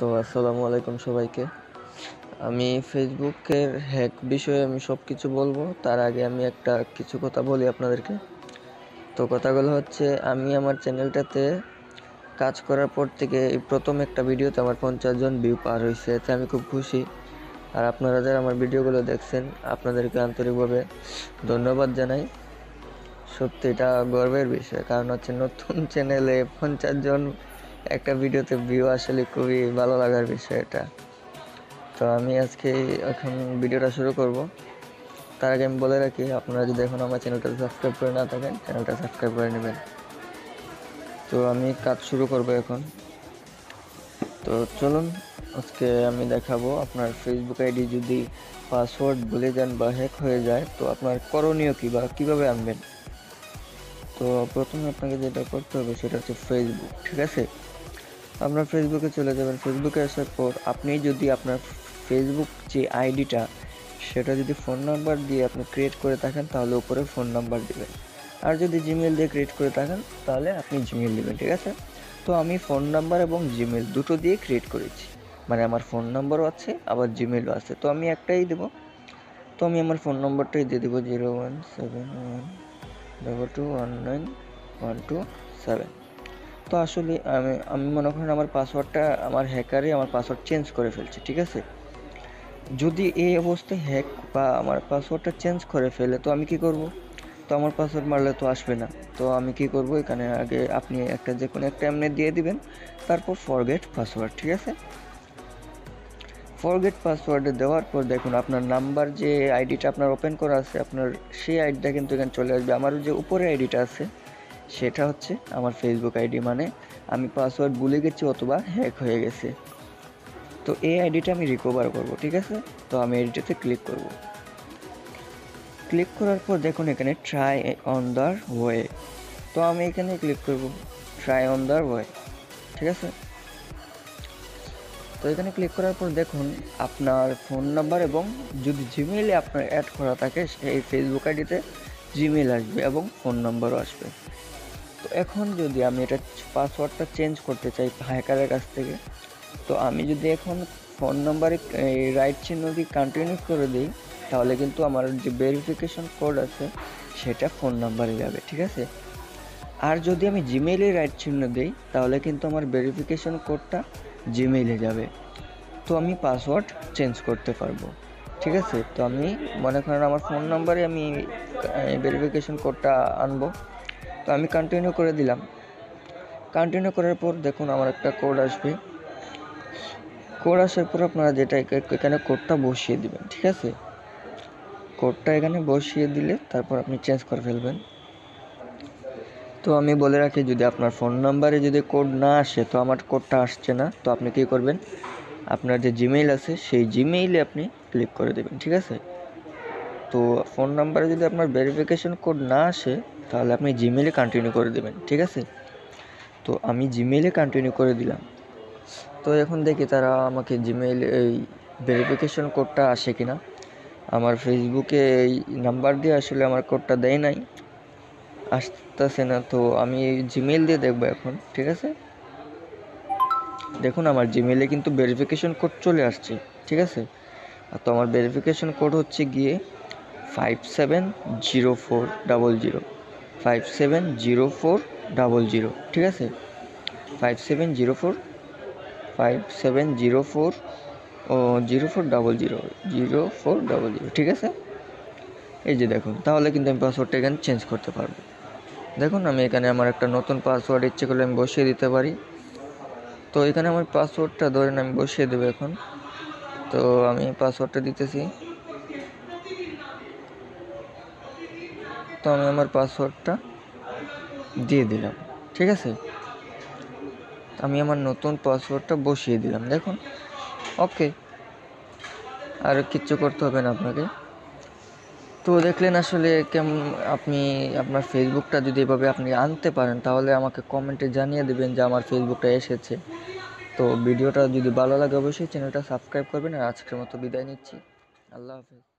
তো আসসালামু আলাইকুম সবাইকে। আমি ফেসবুকের হ্যাক বিষয়ে আমি সব কিছু বলবো। তার আগে আমি কিছু কথা বলি আপনাদেরকে। তো কথাগুলো হচ্ছে, আমি আমার চ্যানেলটাতে কাজ করার পর থেকে এই প্রথম একটা ভিডিওতে আমার 50 জন ভিউ পার হয়েছে, এতে আমি খুব খুশি। আর আপনারা যারা আমার ভিডিওগুলো দেখছেন, আপনাদেরকে আন্তরিকভাবে ধন্যবাদ জানাই। সত্যি এটা গর্বের বিষয়, কারণ হচ্ছে নতুন চ্যানেলে 50 জন একটা ভিডিওতে ভিউ আসলে খুবই ভালো লাগার বিষয় এটা। তো আমি আজকে এখন ভিডিওটা শুরু করব। তার আগে আমি বলে রাখি, আপনারা যদি এখন আমার চ্যানেলটা সাবস্ক্রাইব করে না থাকেন, চ্যানেলটা সাবস্ক্রাইব করে নেবেন। তো আমি কাজ শুরু করব এখন। তো চলুন, আজকে আমি দেখাবো আপনার ফেসবুক আইডি যদি পাসওয়ার্ড ভুলে যান বা হ্যাক হয়ে যায়, তো আপনার করণীয় কী বা কীভাবে আনবেন। তো প্রথমে আপনাকে যেটা করতে হবে সেটা হচ্ছে ফেসবুক, ঠিক আছে? আপনার ফেসবুকে চলে যাবেন। ফেসবুকে আসার পর আপনি যদি আপনার ফেসবুক যে আইডিটা, সেটা যদি ফোন নাম্বার দিয়ে আপনি ক্রিয়েট করে থাকেন, তাহলে উপরে ফোন নাম্বার দিবেন। আর যদি জিমেল দিয়ে ক্রিয়েট করে থাকেন, তাহলে আপনি জিমেল দিবেন, ঠিক আছে? তো আমি ফোন নাম্বার এবং জিমেল দুটো দিয়ে ক্রিয়েট করেছি, মানে আমার ফোন নাম্বারও আছে আবার জিমেলও আছে। তো আমি একটাই দেবো। তো আমি আমার ফোন নাম্বারটাই দিয়ে দেবো 01712219127। তো আসলে আমি মনে করেন আমার পাসওয়ার্ডটা, আমার হ্যাকারে আমার পাসওয়ার্ড চেঞ্জ করে ফেলছে, ঠিক আছে? যদি এই অবস্থায় হ্যাক বা আমার পাসওয়ার্ডটা চেঞ্জ করে ফেলে, তো আমি কি করব? তো আমার পাসওয়ার্ড মারলে তো আসবে না। তো আমি কি করব, এখানে আগে আপনি যে কোনো একটা এমনি দিয়ে দিবেন, তারপর ফরগেট পাসওয়ার্ড, ঠিক আছে? ফরগেট পাসওয়ার্ডে দেওয়ার পর দেখুন আপনার নাম্বার, যে আইডিটা আপনার ওপেন করা আছে, আপনার সেই আইডিটা কিন্তু এখানে চলে আসবে। আমার যে উপরে আইডিটা আছে সেটা হচ্ছে আমার ফেসবুক আইডি, মানে আমি পাসওয়ার্ড ভুলে গেছি অথবা হ্যাক হয়ে গেছে। তো এই আইডিটা আমি রিকভার করব, ঠিক আছে? তো আমি আইডিটাতে ক্লিক করব। ক্লিক করার পর দেখুন এখানে ট্রাই অন দ্য ওয়ে। তো আমি এখানে ক্লিক করব, ট্রাই অন দ্য ওয়ে, ঠিক আছে? তো এখানে ক্লিক করার পর দেখুন আপনার ফোন নাম্বার এবং যদি জিমেইলে আপনার অ্যাড করা থাকে, সেই ফেসবুক আইডিতে জিমেইল আসবে এবং ফোন নাম্বারও আসবে। তো এখন যদি আমি এটা পাসওয়ার্ডটা চেঞ্জ করতে চাই হ্যাকারের কাছ থেকে, তো আমি যদি এখন ফোন নাম্বারে রাইট চিহ্ন দিয়ে কন্টিনিউ করে দিই, তাহলে কিন্তু আমার যে ভেরিফিকেশন কোড আছে সেটা ফোন নাম্বারে যাবে, ঠিক আছে? আর যদি আমি জিমেইলে রাইট চিহ্ন দিই, তাহলে কিন্তু আমার ভেরিফিকেশন কোডটা জিমেইলে যাবে। তো আমি পাসওয়ার্ড চেঞ্জ করতে পারবো, ঠিক আছে? তো আমি মনে করেন আমার ফোন নাম্বারে আমি ভেরিফিকেশন কোডটা আনবো। তো আমি কন্টিনিউ করে দিলাম। কন্টিনিউ করার পর দেখুন আমার একটা কোড আসবে। কোড আসার পর আপনারা যেটা এখানে কোডটা বসিয়ে দিবেন, ঠিক আছে? কোডটা এখানে বসিয়ে দিলে তারপর আপনি চেঞ্জ করে ফেলবেন। তো আমি বলে রাখি, যদি আপনার ফোন নাম্বারে যদি কোড না আসে, তো আমার কোডটা আসছে না, তো আপনি কী করবেন, আপনার যে জিমেইল আছে সেই জিমেইলে আপনি ক্লিক করে দেবেন, ঠিক আছে? তো ফোন নাম্বারে যদি আপনার ভেরিফিকেশন কোড না আসে, তাহলে আপনি জিমেইলে কন্টিনিউ করে দেবেন, ঠিক আছে? তো আমি জিমেইলে কন্টিনিউ করে দিলাম। তো এখন দেখি তারা আমাকে জিমেইলে এই ভেরিফিকেশন কোডটা আসে কিনা। আমার ফেসবুকে এই নাম্বার দিয়ে আসলে আমার কোডটা দেয় নাই, আসতেছে না। তো আমি জিমেইল দিয়ে দেখবো এখন, ঠিক আছে? দেখুন আমার জিমেইলে কিন্তু ভেরিফিকেশন কোড চলে আসছে, ঠিক আছে? তো আমার ভেরিফিকেশন কোড হচ্ছে গিয়ে 570400 570400, ঠিক আছে? 5704 5704 ও 0400 ঠিক আছে? এই যে দেখুন, তাহলে কিন্তু আমি পাসওয়ার্ডটা এখানে চেঞ্জ করতে পারবো। দেখুন আমি এখানে আমার একটা নতুন পাসওয়ার্ড ইচ্ছে করলে আমি বসিয়ে দিতে পারি। তো এখানে আমার পাসওয়ার্ডটা ধরেন আমি বসিয়ে দেবো এখন। তো আমি পাসওয়ার্ডটা দিতেছি। তো আমি আমার পাসওয়ার্ডটা দিয়ে দিলাম, ঠিক আছে? আমি আমার নতুন পাসওয়ার্ডটা বসিয়ে দিলাম, দেখুন। ওকে, আর কিচ্ছু করতে হবে না আপনাকে। তো দেখলেন আসলে কেমন, আপনি আপনার ফেসবুকটা যদি এভাবে আপনি আনতে পারেন, তাহলে আমাকে কমেন্টে জানিয়ে দেবেন যে আমার ফেসবুকটা এসেছে। তো ভিডিওটা যদি ভালো লাগে অবশ্যই চ্যানেলটা সাবস্ক্রাইব করবেন। আর আজকের মতো বিদায় নিচ্ছি। আল্লাহ হাফেজ।